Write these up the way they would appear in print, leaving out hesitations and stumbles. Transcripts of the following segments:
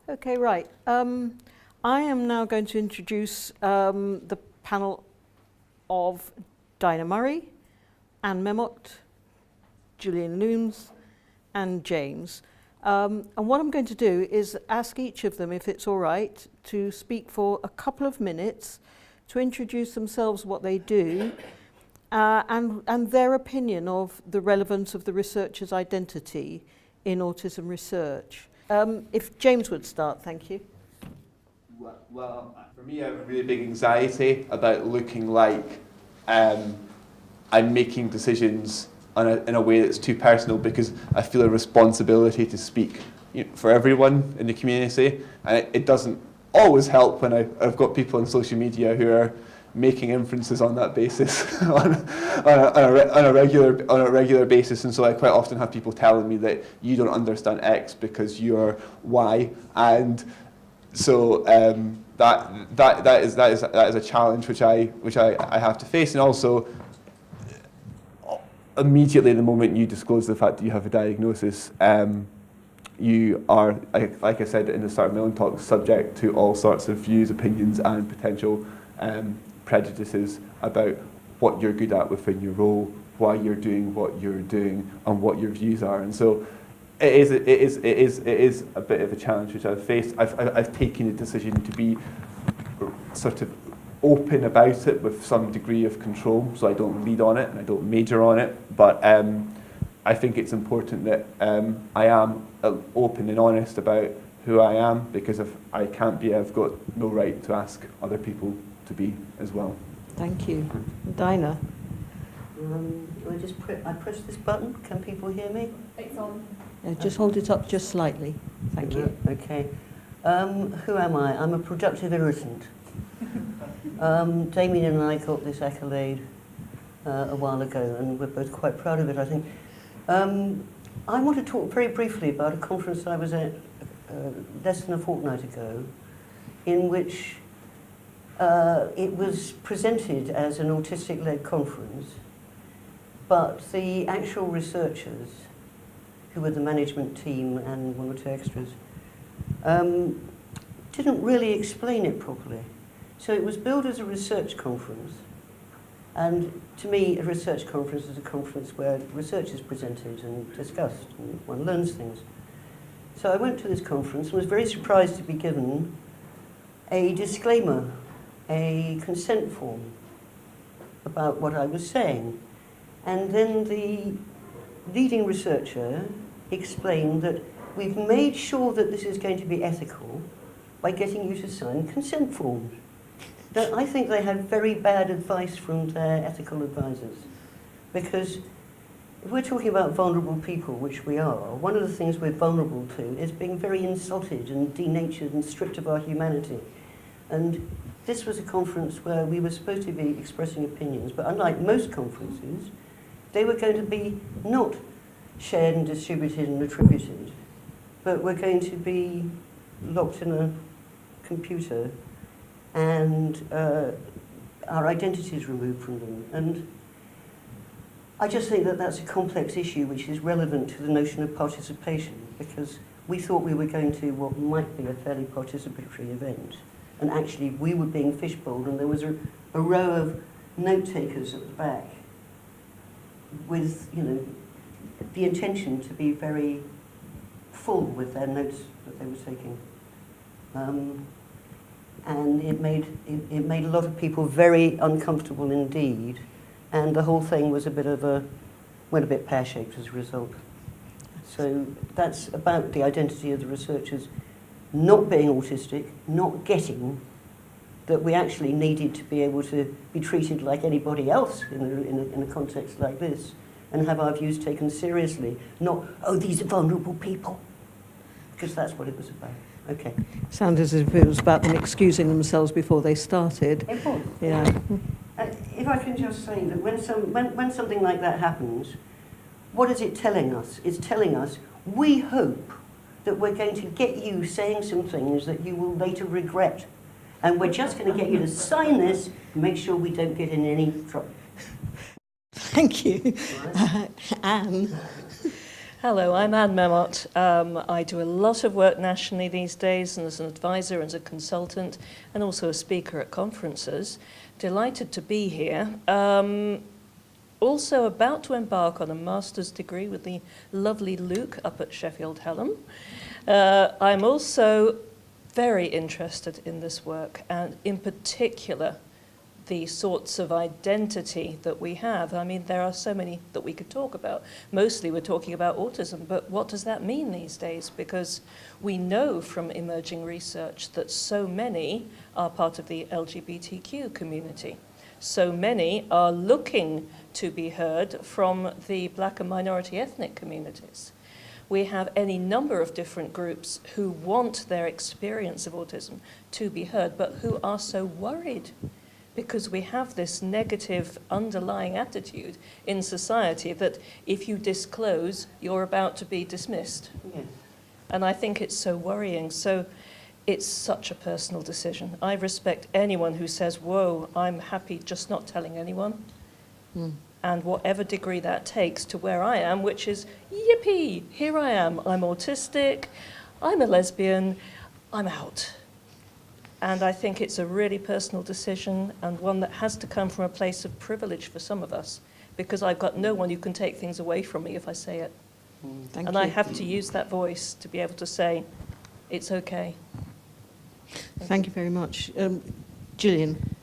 Okay, right. I am now going to introduce the panel of Dinah Murray, Anne Memmott, Gillian Loomes, and James. And what I'm going to do is ask each of them, if it's all right, to speak for a couple of minutes to introduce themselves, what they do, and their opinion of the relevance of the researcher's identity in autism research. If James would start, thank you. Well, for me, I have a really big anxiety about looking like I'm making decisions in a way that's too personal, because I feel a responsibility to speak for everyone in the community, and it doesn't always help when I've got people on social media who are making inferences on that basis on a regular basis, and so I quite often have people telling me that you don't understand X because you're Y, and so that is a challenge which I have to face. And also, immediately the moment you disclose the fact that you have a diagnosis, you are, like I said in the start of my own talk, subject to all sorts of views, opinions, and potential prejudices about what you're good at within your role, why you're doing what you're doing, and what your views are. And so it is a bit of a challenge which I've faced. I've taken a decision to be sort of open about it with some degree of control, so I don't lead on it and I don't major on it. But I think it's important that I am open and honest about who I am, because if I can't be, I've got no right to ask other people to be as well. Thank you. Dinah. I press this button. Can people hear me? It's on. Just hold it up just slightly. Thank you. Okay. Who am I? I'm a productive irritant. Damien and I got this accolade a while ago, and we're both quite proud of it, I think. I want to talk very briefly about a conference I was at less than a fortnight ago, in which it was presented as an autistic-led conference, but the actual researchers, who were the management team and one or two extras, didn't really explain it properly. So it was billed as a research conference, and to me, a research conference is a conference where research is presented and discussed, and one learns things. So I went to this conference and was very surprised to be given a disclaimer, a consent form about what I was saying. And then the leading researcher explained that we've made sure that this is going to be ethical by getting you to sign consent forms. Now, I think they had very bad advice from their ethical advisors, because if we're talking about vulnerable people, which we are, one of the things we're vulnerable to is being very insulted and denatured and stripped of our humanity. And this was a conference where we were supposed to be expressing opinions, but unlike most conferences, they were going to be not shared and distributed and attributed, but we're going to be locked in a computer and our identities removed from them. And I just think that that's a complex issue which is relevant to the notion of participation, because we thought we were going to what might be a fairly participatory event, and actually we were being fishbowled, and there was a row of note takers at the back with, the intention to be very full with their notes that they were taking. And it made a lot of people very uncomfortable indeed, and the whole thing was went a bit pear-shaped as a result. So that's about the identity of the researchers not being autistic, not getting that we actually needed to be able to be treated like anybody else in a context like this, and have our views taken seriously, not, oh, these are vulnerable people, because that's what it was about. Okay. Sounded as if it was about them excusing themselves before they started. It was. Yeah. If I can just say that when something like that happens, what is it telling us? It's telling us, we hope that we're going to get you saying some things that you will later regret. And we're just going to get you to sign this and make sure we don't get in any trouble. Thank you. Anne. Hello, I'm Anne Memmott. I do a lot of work nationally these days and as an advisor and as a consultant and also a speaker at conferences. Delighted to be here. Also about to embark on a master's degree with the lovely Luke up at Sheffield Hallam. I'm also very interested in this work and in particular the sorts of identity that we have. I mean, there are so many that we could talk about. Mostly we're talking about autism, but what does that mean these days? Because we know from emerging research that so many are part of the LGBTQ community. So many are looking to be heard from the Black and minority ethnic communities. We have any number of different groups who want their experience of autism to be heard, but who are so worried because we have this negative underlying attitude in society that if you disclose, you're about to be dismissed. Yes. And I think it's so worrying. So it's such a personal decision. I respect anyone who says, whoa, I'm happy just not telling anyone. And whatever degree that takes to where I am, which is, yippee, here I am. I'm autistic, I'm a lesbian, I'm out. And I think it's a really personal decision and one that has to come from a place of privilege for some of us, because I've got no one who can take things away from me if I say it. Thank And you. I have to use that voice to be able to say, it's okay. Thank you very much. Gillian.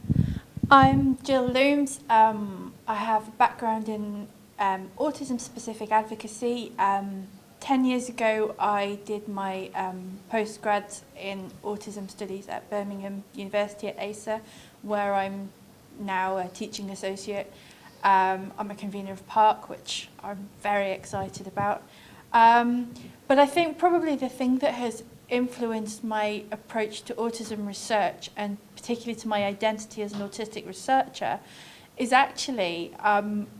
I'm Jill Loomes. I have a background in autism-specific advocacy. 10 years ago, I did my postgrad in autism studies at Birmingham University at ASA, where I'm now a teaching associate. I'm a convener of PARC, which I'm very excited about. But I think probably the thing that has influenced my approach to autism research, and particularly to my identity as an autistic researcher, is actually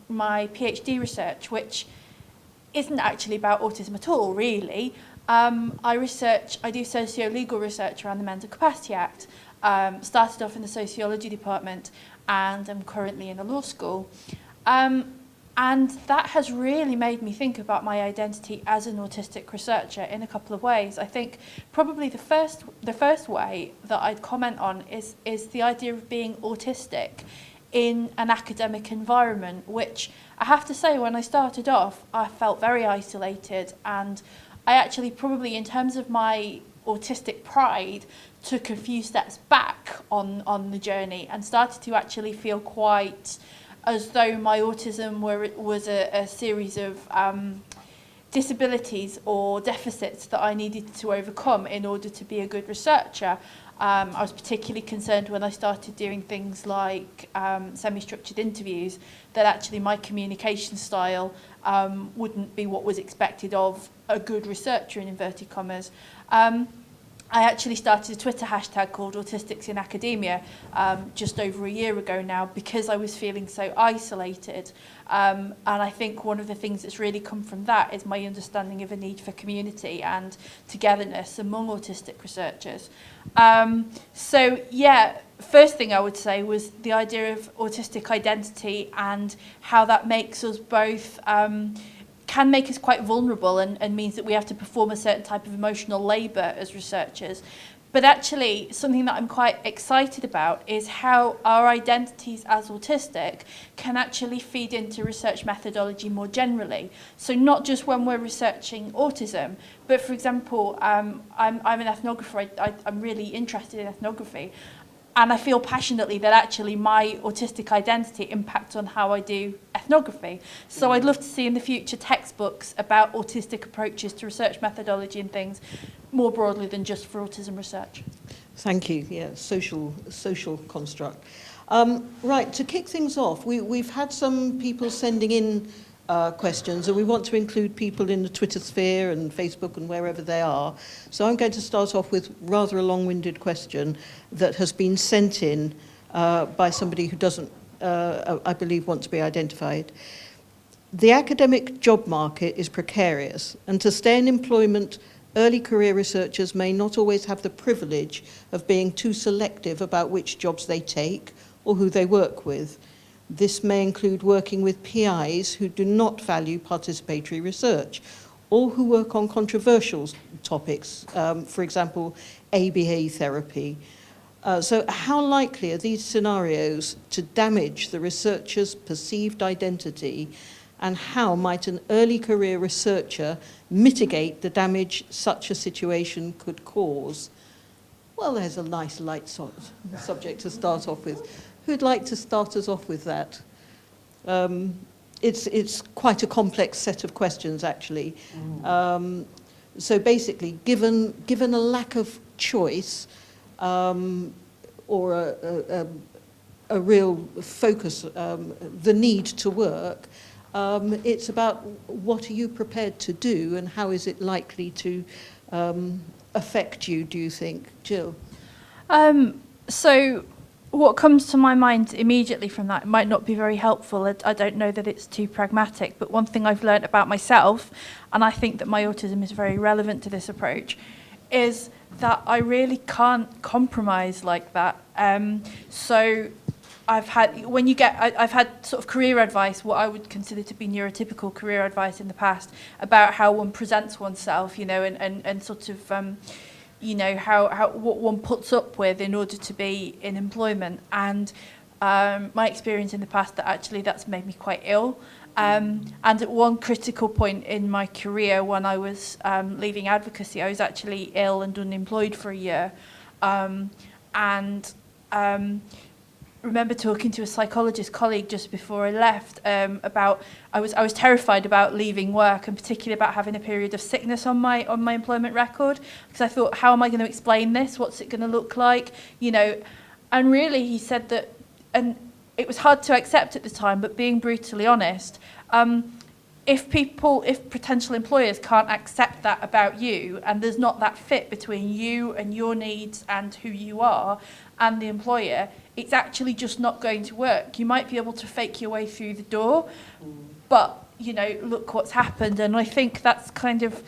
my PhD research, which isn't actually about autism at all, really. I do socio-legal research around the Mental Capacity Act. Started off in the sociology department and I'm currently in a law school. And that has really made me think about my identity as an autistic researcher in a couple of ways. I think probably the first way that I'd comment on is the idea of being autistic in an academic environment, which I have to say, when I started off, I felt very isolated, and I actually probably, in terms of my autistic pride, took a few steps back on the journey and started to actually feel quite as though my autism was a series of disabilities or deficits that I needed to overcome in order to be a good researcher. I was particularly concerned when I started doing things like semi-structured interviews that actually my communication style wouldn't be what was expected of a good researcher, in inverted commas. I actually started a Twitter hashtag called Autistics in Academia just over a year ago now, because I was feeling so isolated. And I think one of the things that's really come from that is my understanding of a need for community and togetherness among autistic researchers. So yeah, first thing I would say was the idea of autistic identity and how that makes us both can make us quite vulnerable and means that we have to perform a certain type of emotional labour as researchers. But actually, something that I'm quite excited about is how our identities as autistic can actually feed into research methodology more generally. So not just when we're researching autism, but for example, I'm an ethnographer. I'm really interested in ethnography. And I feel passionately that actually my autistic identity impacts on how I do ethnography. So I'd love to see in the future textbooks about autistic approaches to research methodology and things more broadly than just for autism research. Thank you. Yeah, social construct. Right, to kick things off, we've had some people sending in questions, and we want to include people in the Twitter sphere and Facebook and wherever they are. So I'm going to start off with rather a long-winded question that has been sent in by somebody who doesn't, I believe, want to be identified. The academic job market is precarious, and to stay in employment, early career researchers may not always have the privilege of being too selective about which jobs they take or who they work with. This may include working with PIs who do not value participatory research, or who work on controversial topics, for example, ABA therapy. So how likely are these scenarios to damage the researcher's perceived identity, and how might an early career researcher mitigate the damage such a situation could cause? Well, there's a nice light subject to start off with. Who'd like to start us off with that? It's quite a complex set of questions, actually. So basically, given a lack of choice, or a real focus, the need to work, it's about what are you prepared to do and how is it likely to affect you, do you think? Jill? So what comes to my mind immediately from that, it might not be very helpful. I don't know that it's too pragmatic, but one thing I've learned about myself, and I think that my autism is very relevant to this approach, is that I really can't compromise like that. So I've had sort of career advice, what I would consider to be neurotypical career advice in the past, about how one presents oneself, you know, and sort of, you know, how what one puts up with in order to be in employment. And my experience in the past, that actually that's made me quite ill. And at one critical point in my career, when I was leaving advocacy, I was actually ill and unemployed for a year. Remember talking to a psychologist colleague just before I left about I was terrified about leaving work, and particularly about having a period of sickness on my employment record, because I thought, how am I going to explain this? What's it going to look like? You know, and really he said that, and it was hard to accept at the time, but being brutally honest, if potential employers can't accept that about you, and there's not that fit between you and your needs and who you are and the employer, it's actually just not going to work. You might be able to fake your way through the door, but, you know, look what's happened. And I think that's kind of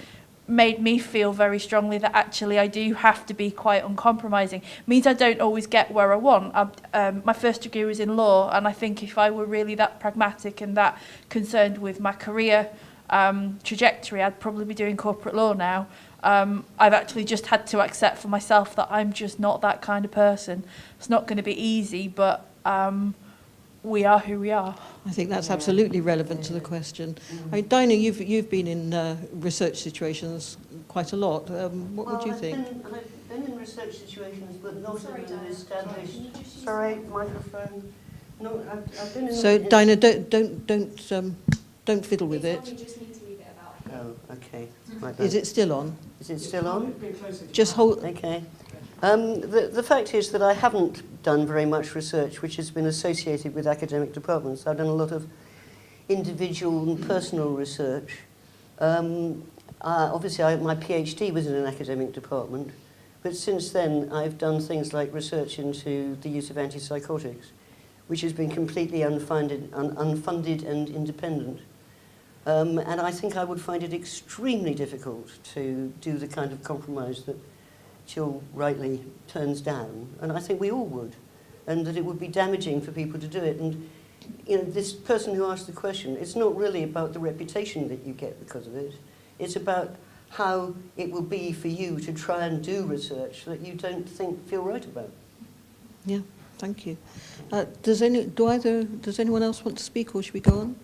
made me feel very strongly that actually I do have to be quite uncompromising. It means I don't always get where I want. My first degree was in law, and I think if I were really that pragmatic and that concerned with my career trajectory, I'd probably be doing corporate law now. I've actually just had to accept for myself that I'm just not that kind of person. It's not going to be easy, but we are who we are. I think that's absolutely relevant to the question. I mean, Dinah, you've been in research situations quite a lot. What would you think? I've been in research situations, but not in an established. Sorry, microphone. No, I've been in. So, Dinah, don't fiddle with it. You just need to leave it about here. Oh, okay. Right, Is it still on? Is it still on? Just hold. Okay. The fact is that I haven't done very much research which has been associated with academic departments. I've done a lot of individual and personal research. Obviously, my PhD was in an academic department, but since then I've done things like research into the use of antipsychotics, which has been completely unfunded and independent. And I think I would find it extremely difficult to do the kind of compromise that Jill rightly turns down, and I think we all would, and that it would be damaging for people to do it. And you know, this person who asked the question, it's not really about the reputation that you get because of it. It's about how it will be for you to try and do research that you don't feel right about. Yeah, thank you. Does anyone else want to speak, or should we go on?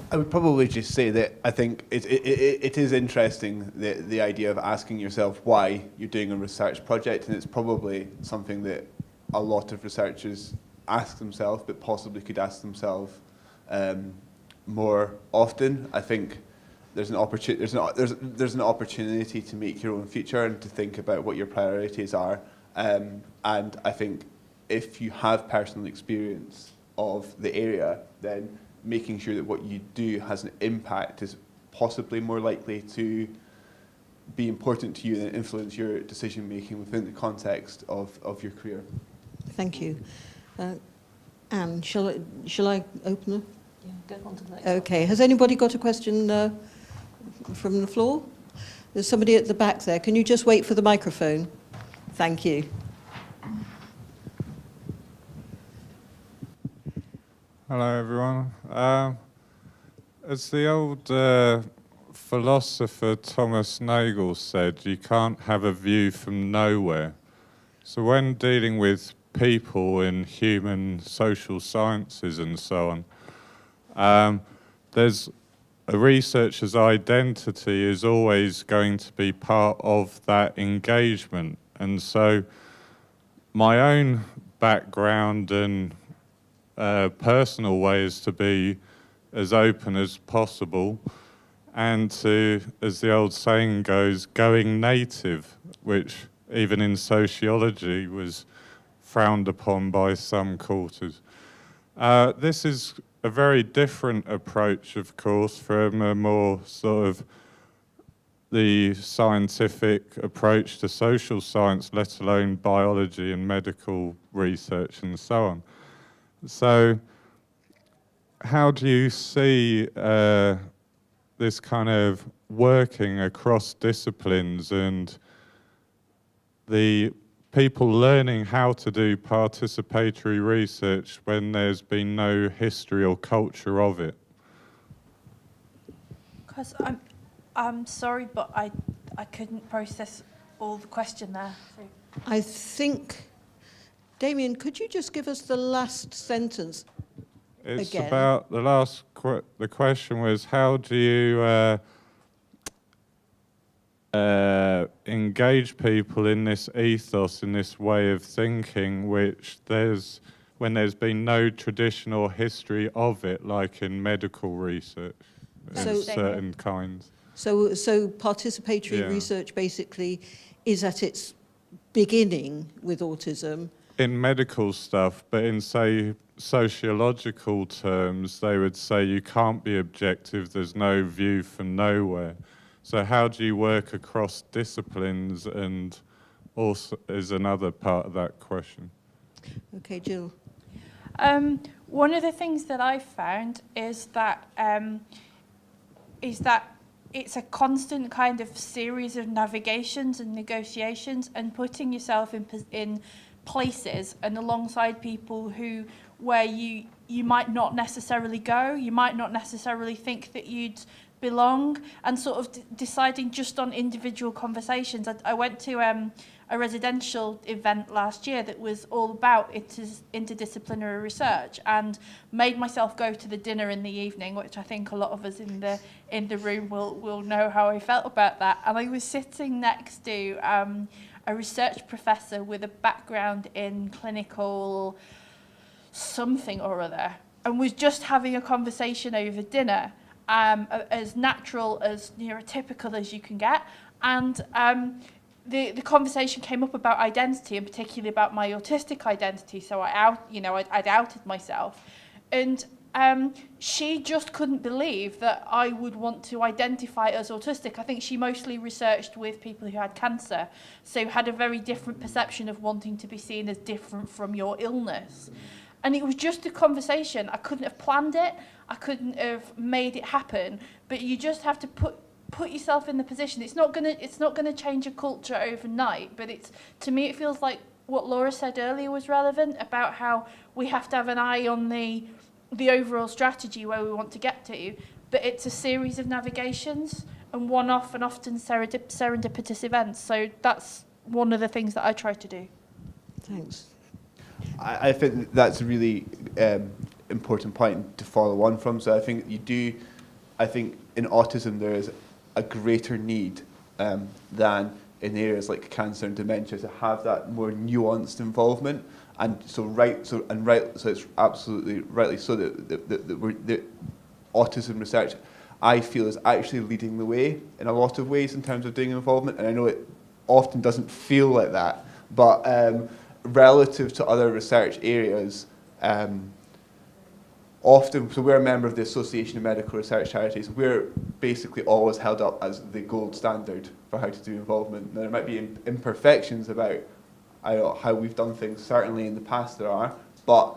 I would probably just say that I think it is interesting, the idea of asking yourself why you're doing a research project, and it's probably something that a lot of researchers ask themselves, but possibly could ask themselves more often. I think there's an opportunity to make your own future and to think about what your priorities are. And I think if you have personal experience of the area, then making sure that what you do has an impact is possibly more likely to be important to you and influence your decision making within the context of your career. Thank you. Anne, shall I open it? Yeah, go on to the next Okay. Has anybody got a question from the floor? There's somebody at the back there. Can you just wait for the microphone? Thank you. Hello everyone. As the old philosopher Thomas Nagel said, you can't have a view from nowhere. So when dealing with people in human social sciences and so on, there's a researcher's identity is always going to be part of that engagement. And so my own background and personal way is to be as open as possible and to, as the old saying goes, going native, which even in sociology was frowned upon by some quarters. This is a very different approach, of course, from a more sort of the scientific approach to social science, let alone biology and medical research and so on. So how do you see this kind of working across disciplines and the people learning how to do participatory research when there's been no history or culture of it? Because I'm sorry, but I couldn't process all the question there. So. I think, Damien, could you just give us the last sentence It's again? about the last, the question was, how do you engage people in this ethos, in this way of thinking, which when there's been no traditional history of it, like in medical research of certain kinds. So participatory research basically is at its beginning with autism. In medical stuff, but in, say, sociological terms, they would say you can't be objective, there's no view from nowhere. So how do you work across disciplines, and also is another part of that question. Okay, Jill. One of the things that I found is that it's a constant kind of series of navigations and negotiations and putting yourself in places and alongside people where you might not necessarily go, you might not necessarily think that you'd belong, and sort of deciding just on individual conversations. I went to a residential event last year that was all about interdisciplinary research, and made myself go to the dinner in the evening, which I think a lot of us in the room will know how I felt about that. And I was sitting next to a research professor with a background in clinical something or other, and was just having a conversation over dinner, as natural, as neurotypical as you can get. And the conversation came up about identity, and particularly about my autistic identity. So I'd outed myself, and she just couldn't believe that I would want to identify as autistic. I think she mostly researched with people who had cancer, so had a very different perception of wanting to be seen as different from your illness. And it was just a conversation. I couldn't have planned it. I couldn't have made it happen. But you just have to put yourself in the position. It's not gonna change a culture overnight. But to me, it feels like what Laura said earlier was relevant about how we have to have an eye on the overall strategy where we want to get to. But it's a series of navigations and one-off and often serendipitous events. So that's one of the things that I try to do. Thanks. I think that's a really important point to follow on from. So I think I think in autism there is a greater need than in areas like cancer and dementia to have that more nuanced involvement. And so it's absolutely rightly so that the autism research, I feel, is actually leading the way in a lot of ways in terms of doing involvement. And I know it often doesn't feel like that, but relative to other research areas, often, so we're a member of the Association of Medical Research Charities. We're basically always held up as the gold standard for how to do involvement. Now, there might be imperfections about how we've done things. Certainly in the past there are, but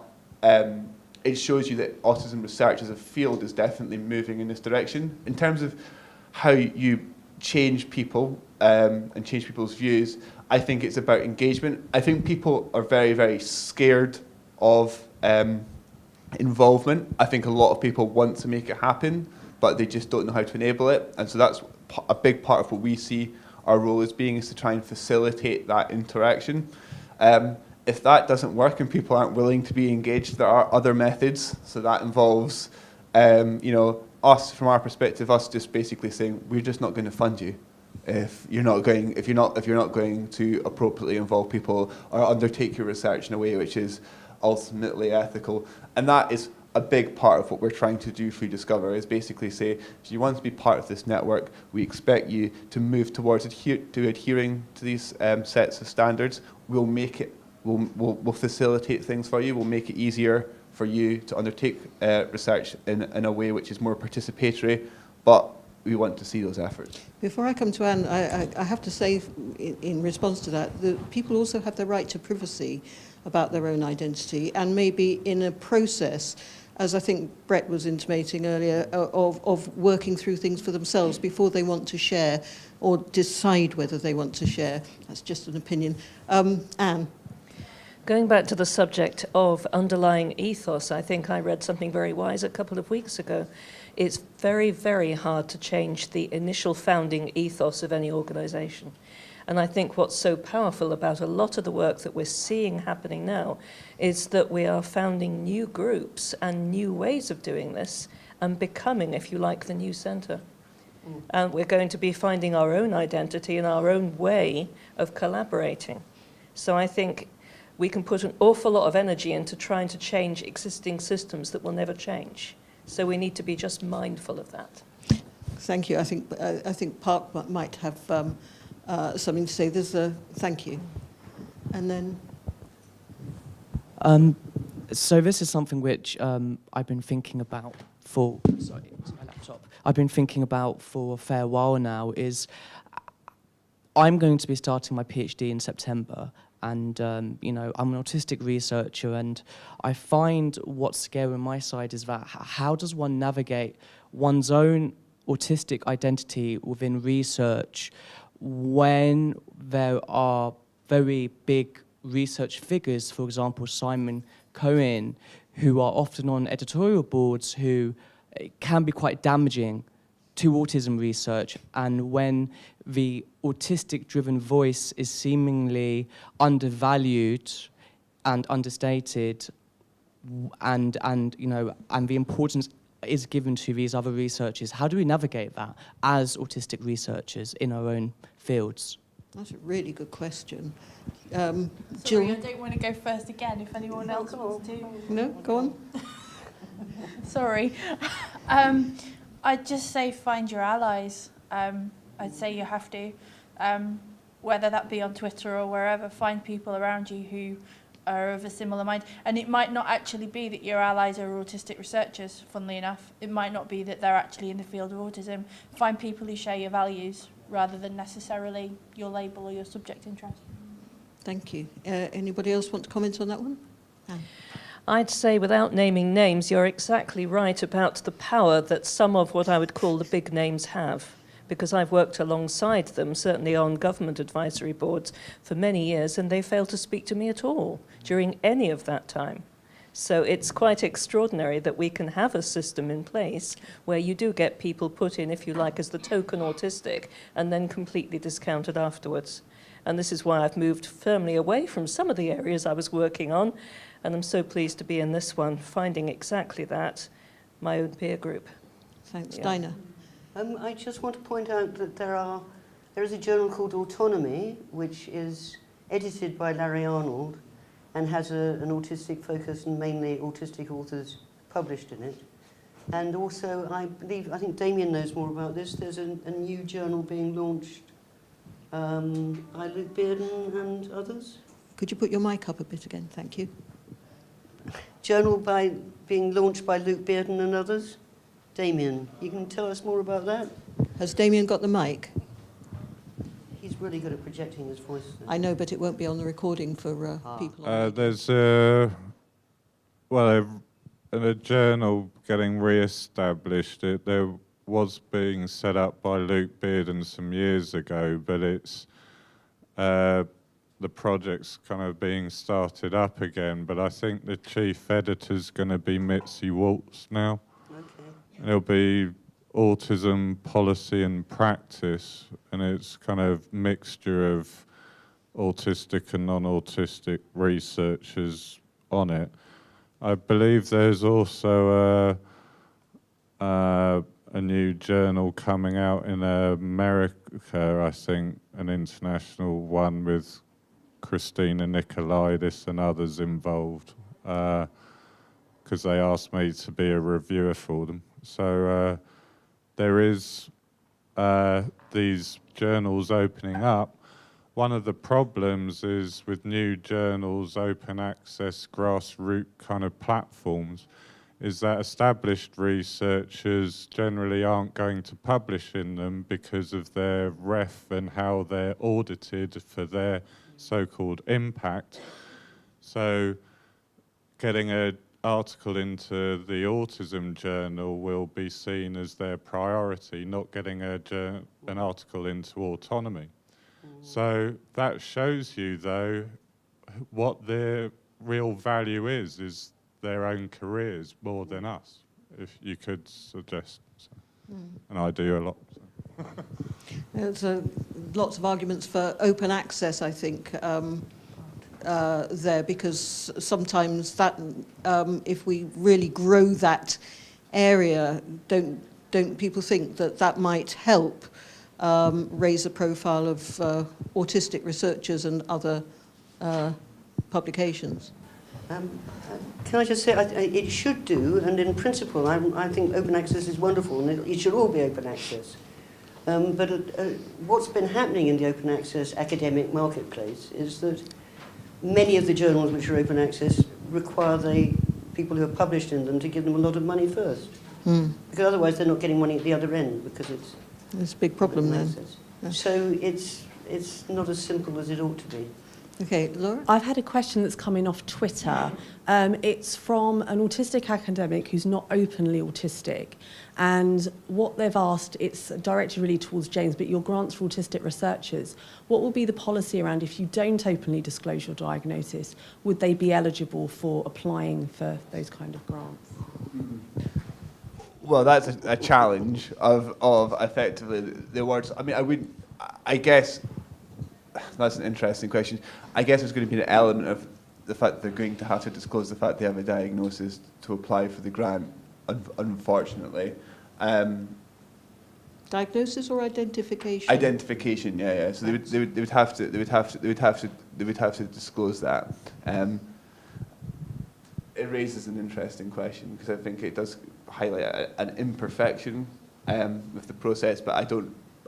it shows you that autism research as a field is definitely moving in this direction. In terms of how you change people and change people's views, I think it's about engagement. I think people are very, very scared of involvement. I think a lot of people want to make it happen, but they just don't know how to enable it. And so that's a big part of what we see our role as being, is to try and facilitate that interaction. If that doesn't work and people aren't willing to be engaged, there are other methods. So that involves, you know, us, from our perspective, us just basically saying, we're just not going to fund you if you're not going to appropriately involve people or undertake your research in a way which is ultimately ethical. And that is a big part of what we're trying to do through Discover, is basically say, if you want to be part of this network, we expect you to move towards adhering to these sets of standards. We'll make it, we'll facilitate things for you. We'll make it easier for you to undertake research in a way which is more participatory, but we want to see those efforts. Before I come to Anne, I have to say, in response to that, that people also have the right to privacy about their own identity, and maybe in a process, as I think Brett was intimating earlier, of working through things for themselves before they want to share or decide whether they want to share. That's just an opinion. Anne? Going back to the subject of underlying ethos, I think I read something very wise a couple of weeks ago. It's very, very hard to change the initial founding ethos of any organisation. And I think what's so powerful about a lot of the work that we're seeing happening now is that we are founding new groups and new ways of doing this and becoming, if you like, the new centre. And we're going to be finding our own identity and our own way of collaborating. So I think we can put an awful lot of energy into trying to change existing systems that will never change. So we need to be just mindful of that. Thank you. I think Park might have something to say. There's a thank you. And then... So this is something which I've been thinking about for... Sorry, it's my laptop. I've been thinking about for a fair while now, is I'm going to be starting my PhD in September, and you know, I'm an autistic researcher, and I find what's scary on my side is that how does one navigate one's own autistic identity within research when there are very big research figures, for example, Simon Cohen, who are often on editorial boards, who can be quite damaging to autism research, and when the autistic-driven voice is seemingly undervalued and understated, and you know, and the importance is given to these other researchers, how do we navigate that as autistic researchers in our own fields? That's a really good question. Sorry, Jill? I don't want to go first again if anyone else wants to. No, go on. Sorry. I'd just say find your allies. I'd say you have to. Whether that be on Twitter or wherever, find people around you who are of a similar mind. And it might not actually be that your allies are autistic researchers, funnily enough. It might not be that they're actually in the field of autism. Find people who share your values rather than necessarily your label or your subject interest. Thank you. Anybody else want to comment on that one? Anne? I'd say, without naming names, you're exactly right about the power that some of what I would call the big names have, because I've worked alongside them, certainly on government advisory boards, for many years, and they failed to speak to me at all during any of that time. So it's quite extraordinary that we can have a system in place where you do get people put in, if you like, as the token autistic, and then completely discounted afterwards. And this is why I've moved firmly away from some of the areas I was working on, and I'm so pleased to be in this one, finding exactly that, my own peer group. Thanks. Yeah. Dinah? I just want to point out that there is a journal called Autonomy, which is edited by Larry Arnold and has an autistic focus and mainly autistic authors published in it. And also, I think Damien knows more about this, there's a new journal being launched by Luke Bearden and others. Could you put your mic up a bit again? Thank you. Journal being launched by Luke Bearden and others. Damien, you can tell us more about that? Has Damien got the mic? He's really good at projecting his voice. I know, but it won't be on the recording for people. On There's a journal getting re-established. There was being set up by Luke Bearden some years ago, but it's the project's kind of being started up again. But I think the chief editor's going to be Mitzi Waltz now. Okay. It'll be Autism Policy and Practice, and it's kind of mixture of autistic and non-autistic researchers on it. I believe there's also a new journal coming out in America, I think, an international one with Christina Nicolaides and others involved, because they asked me to be a reviewer for them. So there is these journals opening up. One of the problems is with new journals, open access, grassroots kind of platforms, is that established researchers generally aren't going to publish in them because of their ref and how they're audited for their so-called impact. So getting an article into the Autism Journal will be seen as their priority, not getting an article into Autonomy. So that shows you, though, what their real value is their own careers more than us, if you could suggest. So. And I do a lot. So. There's lots of arguments for open access, I think, there, because sometimes that, if we really grow that area, don't people think that that might help raise the profile of autistic researchers and other publications? Can I just say, it should do, and in principle, I think open access is wonderful, and it should all be open access. But what's been happening in the open access academic marketplace is that many of the journals which are open access require the people who are published in them to give them a lot of money first. Because otherwise they're not getting money at the other end, because it's a big problem then. Yeah. So it's not as simple as it ought to be. Okay, Laura? I've had a question that's come in off Twitter. It's from an autistic academic who's not openly autistic. And what they've asked, it's directed really towards James, but your grants for autistic researchers, what will be the policy around if you don't openly disclose your diagnosis? Would they be eligible for applying for those kind of grants? Well, that's a challenge of effectively the words. I mean, I guess that's an interesting question. I guess there's going to be an element of the fact that they're going to have to disclose the fact they have a diagnosis to apply for the grant, unfortunately. Diagnosis or identification? Identification, yeah. So they would have to disclose that. It raises an interesting question, because I think it does highlight an imperfection with the process, but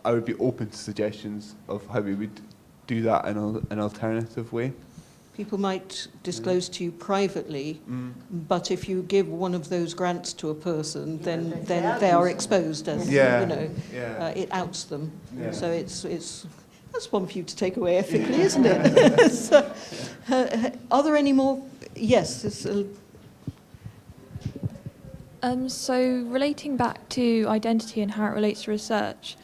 I would be open to suggestions of how we would do that in an alternative way. People might disclose to you privately, but if you give one of those grants to a person, then they are exposed as, it outs them. Yeah. So it's that's one for you to take away ethically, isn't it? So, are there any more? Yes. So relating back to identity and how it relates to research,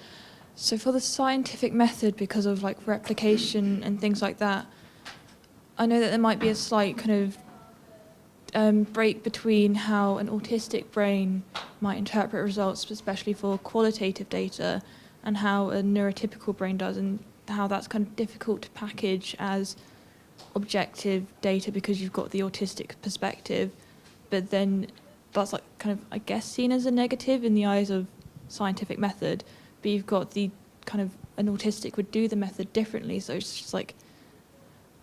so for the scientific method, because of like replication and things like that, I know that there might be a slight kind of break between how an autistic brain might interpret results, especially for qualitative data, and how a neurotypical brain does, and how that's kind of difficult to package as objective data because you've got the autistic perspective, but then that's like kind of, I guess, seen as a negative in the eyes of scientific method, but you've got the kind of, an autistic would do the method differently, so it's just like,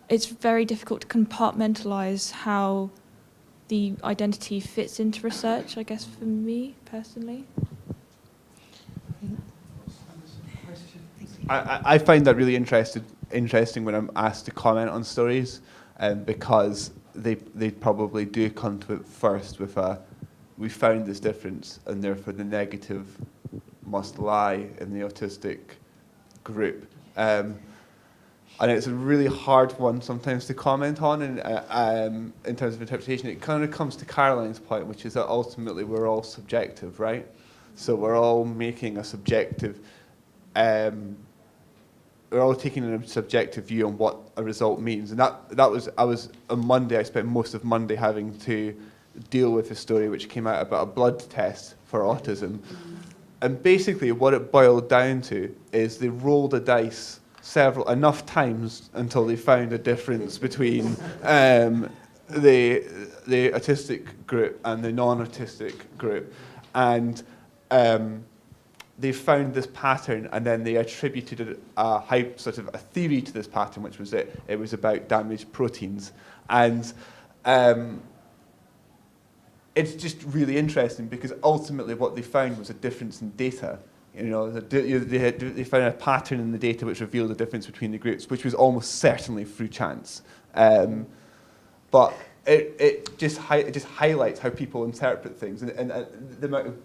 it's very difficult to compartmentalize how the identity fits into research, I guess, for me personally. I find that really interesting when I'm asked to comment on stories, because they probably do come to it first with we found this difference, and therefore the negative must lie in the autistic group. And it's a really hard one sometimes to comment on, and in terms of interpretation. It kind of comes to Caroline's point, which is that ultimately we're all subjective, right? So we're all making a subjective, we're all taking a subjective view on what a result means. And I was on Monday, I spent most of Monday having to deal with a story which came out about a blood test for autism. And basically what it boiled down to is they rolled the dice enough times until they found a difference between the autistic group and the non-autistic group. And they found this pattern, and then they attributed a theory to this pattern, which was it was about damaged proteins. And it's just really interesting because ultimately what they found was a difference in data. You know, they found a pattern in the data which revealed the difference between the groups, which was almost certainly through chance. But it just highlights how people interpret things and the amount of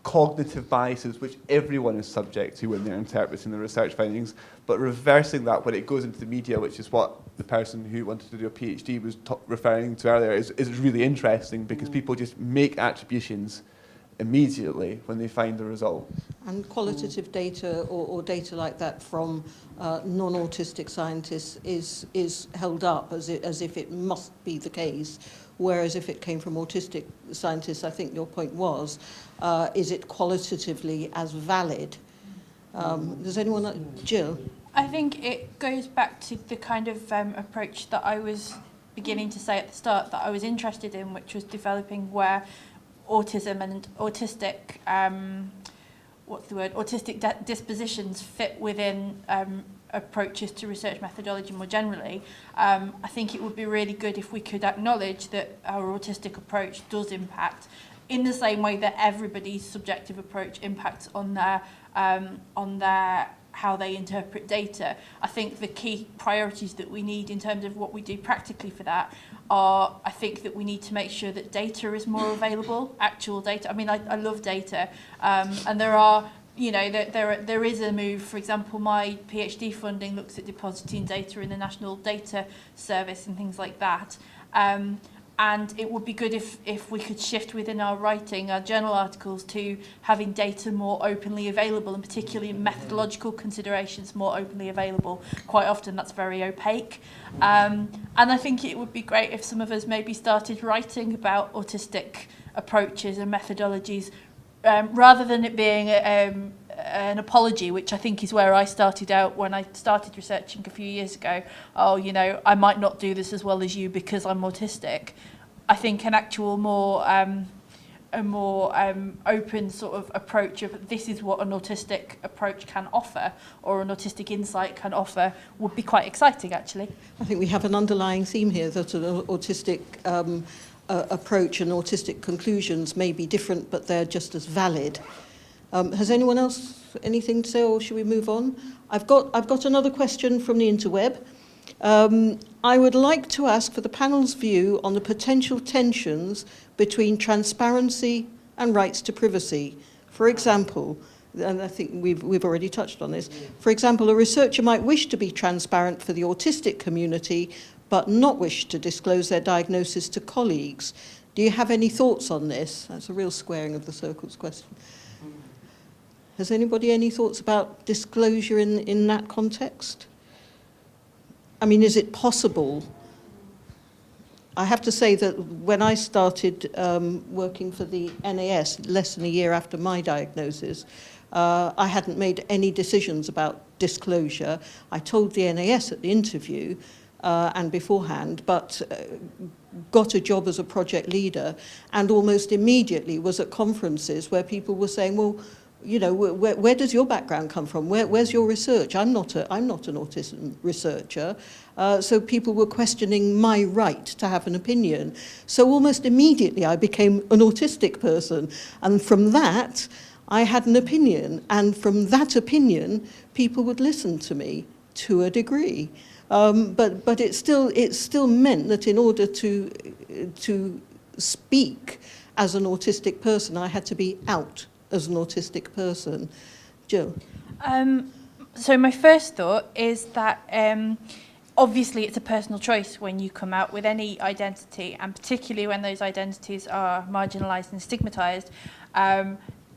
cognitive biases which everyone is subject to when they're interpreting the research findings, but reversing that when it goes into the media, which is what the person who wanted to do a PhD was referring to earlier, is really interesting because people just make attributions immediately when they find the result. And qualitative data or data like that from non-autistic scientists is held up as if it must be the case, whereas if it came from autistic scientists, I think your point was, is it qualitatively as valid? Does anyone, Jill? I think it goes back to the kind of approach that I was beginning to say at the start that I was interested in, which was developing where autism and autistic, autistic dispositions fit within approaches to research methodology more generally. I think it would be really good if we could acknowledge that our autistic approach does impact in the same way that everybody's subjective approach impacts on their how they interpret data. I think the key priorities that we need in terms of what we do practically for that are, I think that we need to make sure that data is more available, actual data. I mean, I love data, and there are, you know, there is a move. For example, my PhD funding looks at depositing data in the National Data Service and things like that. And it would be good if we could shift within our writing, our journal articles, to having data more openly available, and particularly methodological considerations more openly available. Quite often that's very opaque. And I think it would be great if some of us maybe started writing about autistic approaches and methodologies, rather than it being an apology, which I think is where I started out when I started researching a few years ago. Oh, you know, I might not do this as well as you because I'm autistic. I think an actual more open sort of approach of this is what an autistic approach can offer, or an autistic insight can offer, would be quite exciting, actually. I think we have an underlying theme here that an autistic approach and autistic conclusions may be different, but they're just as valid. Has anyone else anything to say, or should we move on? I've got another question from the interweb. I would like to ask for the panel's view on the potential tensions between transparency and rights to privacy. For example, and I think we've already touched on this. For example, a researcher might wish to be transparent for the autistic community, but not wish to disclose their diagnosis to colleagues. Do you have any thoughts on this? That's a real squaring of the circles question. Has anybody any thoughts about disclosure in that context? I mean, is it possible? I have to say that when I started working for the NAS less than a year after my diagnosis, I hadn't made any decisions about disclosure. I told the NAS at the interview and beforehand, but got a job as a project leader, and almost immediately was at conferences where people were saying, well, you know, where does your background come from? Where's your research? I'm not an autism researcher. So people were questioning my right to have an opinion. So almost immediately I became an autistic person. And from that, I had an opinion. And from that opinion, people would listen to me to a degree. But it still meant that in order to speak as an autistic person, I had to be out as an autistic person. Jill? So my first thought is that obviously it's a personal choice when you come out with any identity, and particularly when those identities are marginalised and stigmatised.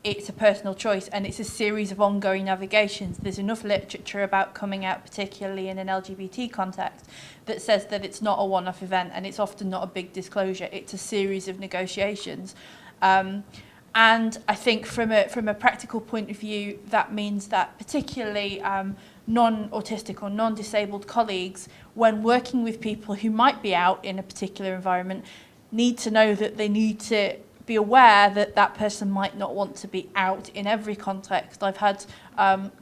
It's a personal choice, and it's a series of ongoing navigations. There's enough literature about coming out, particularly in an LGBT context, that says that it's not a one-off event, and it's often not a big disclosure. It's a series of negotiations. And I think from a practical point of view, that means that particularly non-autistic or non-disabled colleagues, when working with people who might be out in a particular environment, need to know that they need to be aware that that person might not want to be out in every context. I've had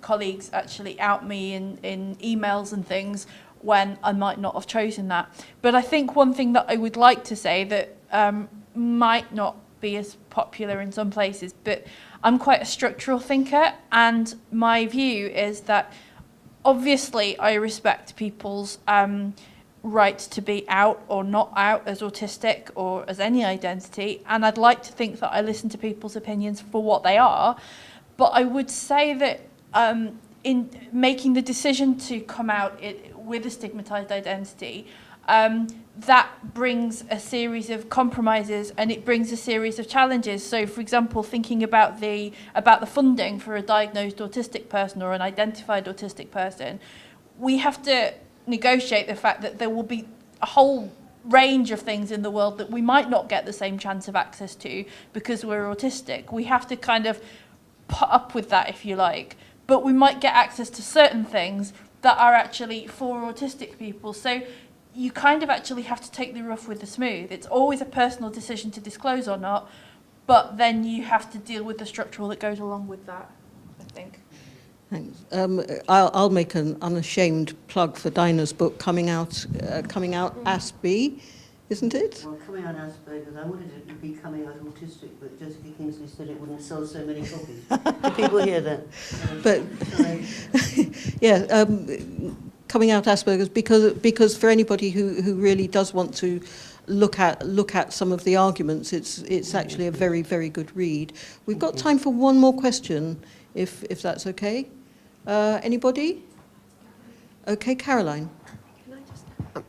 colleagues actually out me in emails and things when I might not have chosen that. But I think one thing that I would like to say that might not be as popular in some places, but I'm quite a structural thinker, and my view is that obviously I respect people's right to be out or not out as autistic or as any identity, and I'd like to think that I listen to people's opinions for what they are. But I would say that in making the decision to come out with a stigmatized identity, that brings a series of compromises and it brings a series of challenges. So, for example, thinking about the funding for a diagnosed autistic person or an identified autistic person, we have to negotiate the fact that there will be a whole range of things in the world that we might not get the same chance of access to because we're autistic. We have to kind of put up with that, if you like, but we might get access to certain things that are actually for autistic people. So you kind of actually have to take the rough with the smooth. It's always a personal decision to disclose or not, but then you have to deal with the structural that goes along with that, I think. Thanks. I'll make an unashamed plug for Dinah's book, Coming Out ASB, isn't it? Well, coming out Asperger's, I wanted it to be coming out autistic, but Jessica Kingsley said it wouldn't sell so many copies. Do people hear that? But yeah, coming out Asperger's, because for anybody who really does want to look at some of the arguments, it's actually a very, very good read. We've got time for one more question, if that's okay. Anybody? Okay, Caroline.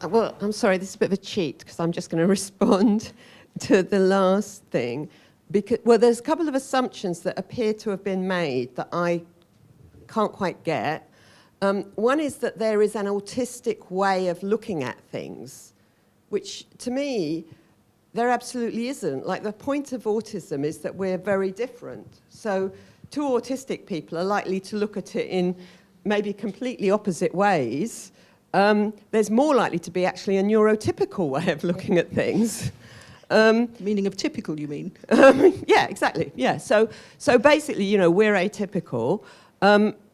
Well, I'm sorry, this is a bit of a cheat because I'm just going to respond to the last thing. Because, well, there's a couple of assumptions that appear to have been made that I can't quite get. One is that there is an autistic way of looking at things, which to me, there absolutely isn't. Like, the point of autism is that we're very different. So two autistic people are likely to look at it in maybe completely opposite ways. There's more likely to be actually a neurotypical way of looking at things. Meaning of typical, you mean? Yeah, exactly. Yeah. So basically, you know, we're atypical.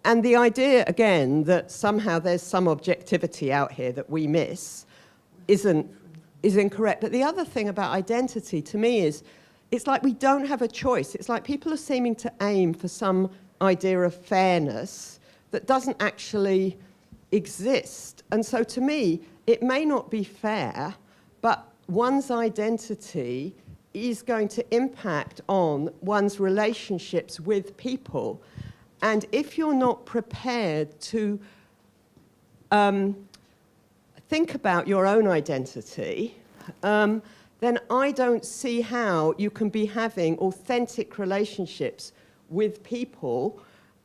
And the idea, again, that somehow there's some objectivity out here that we miss is incorrect. But the other thing about identity, to me, is it's like we don't have a choice. It's like people are seeming to aim for some idea of fairness that doesn't actually exist. And so to me, it may not be fair, but one's identity is going to impact on one's relationships with people. And if you're not prepared to think about your own identity, then I don't see how you can be having authentic relationships with people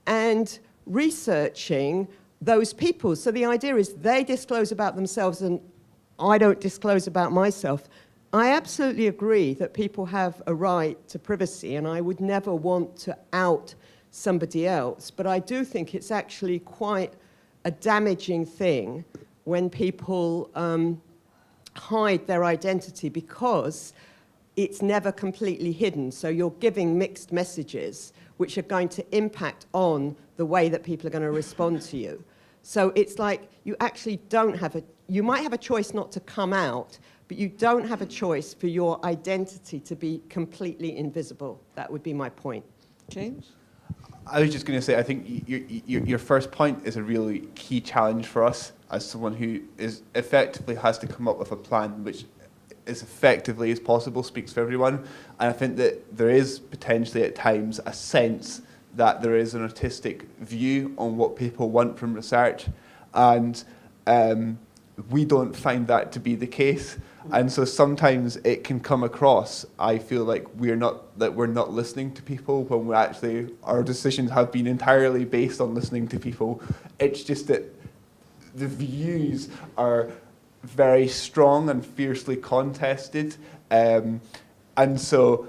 and researching those people. So the idea is they disclose about themselves and I don't disclose about myself. I absolutely agree that people have a right to privacy and I would never want to out somebody else, but I do think it's actually quite a damaging thing when people hide their identity because it's never completely hidden. So you're giving mixed messages which are going to impact on the way that people are going to respond to you. So it's like you actually don't have you might have a choice not to come out, but you don't have a choice for your identity to be completely invisible. That would be my point. James? I was just going to say, I think your first point is a really key challenge for us as someone who effectively has to come up with a plan which as effectively as possible speaks for everyone. And I think that there is potentially at times a sense that there is an autistic view on what people want from research, and we don't find that to be the case. And so sometimes it can come across, I feel like we're not listening to people when our decisions have been entirely based on listening to people. It's just that the views are very strong and fiercely contested. And so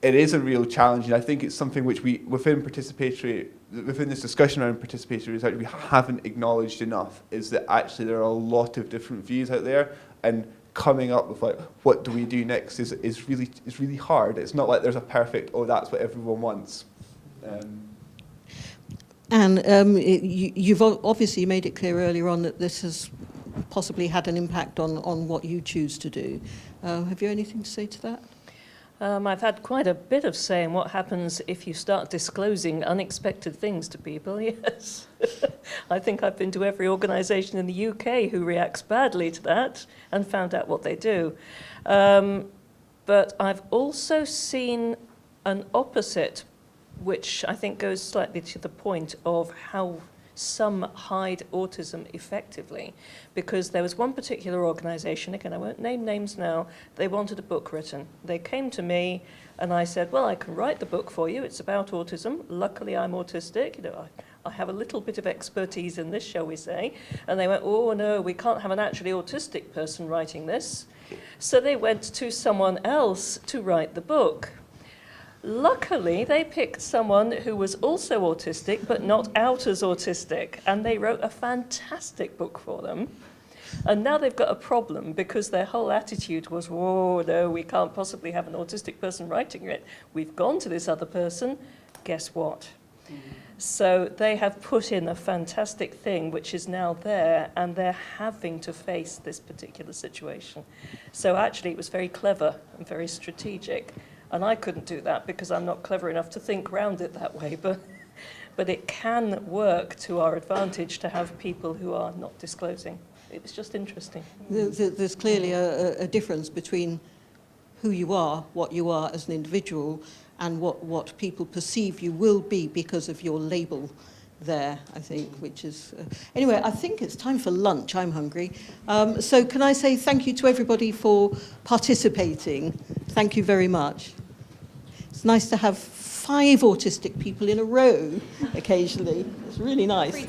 it is a real challenge, and I think it's something which we, within this discussion around participatory research, we haven't acknowledged enough, is that actually there are a lot of different views out there, and coming up with like, what do we do next is really hard. It's not like there's a perfect, oh, that's what everyone wants. And you've obviously made it clear earlier on that this has possibly had an impact on what you choose to do. Have you anything to say to that? I've had quite a bit of say in what happens if you start disclosing unexpected things to people, yes. I think I've been to every organisation in the UK who reacts badly to that and found out what they do. But I've also seen an opposite, which I think goes slightly to the point of how some hide autism effectively, because there was one particular organisation, again I won't name names now, they wanted a book written. They came to me and I said, well, I can write the book for you, it's about autism, luckily I'm autistic, you know, I have a little bit of expertise in this, shall we say, and they went, oh no, we can't have an actually autistic person writing this, so they went to someone else to write the book. Luckily, they picked someone who was also autistic, but not out as autistic, and they wrote a fantastic book for them. And now they've got a problem because their whole attitude was, whoa, no, we can't possibly have an autistic person writing it. We've gone to this other person, guess what? So they have put in a fantastic thing which is now there, and they're having to face this particular situation. So actually, it was very clever and very strategic. And I couldn't do that because I'm not clever enough to think around it that way. But it can work to our advantage to have people who are not disclosing. It was just interesting. There's clearly a difference between who you are, what you are as an individual, and what people perceive you will be because of your label there, I think, which is... Anyway, I think it's time for lunch. I'm hungry. So can I say thank you to everybody for participating. Thank you very much. It's nice to have 5 autistic people in a row occasionally. It's really nice.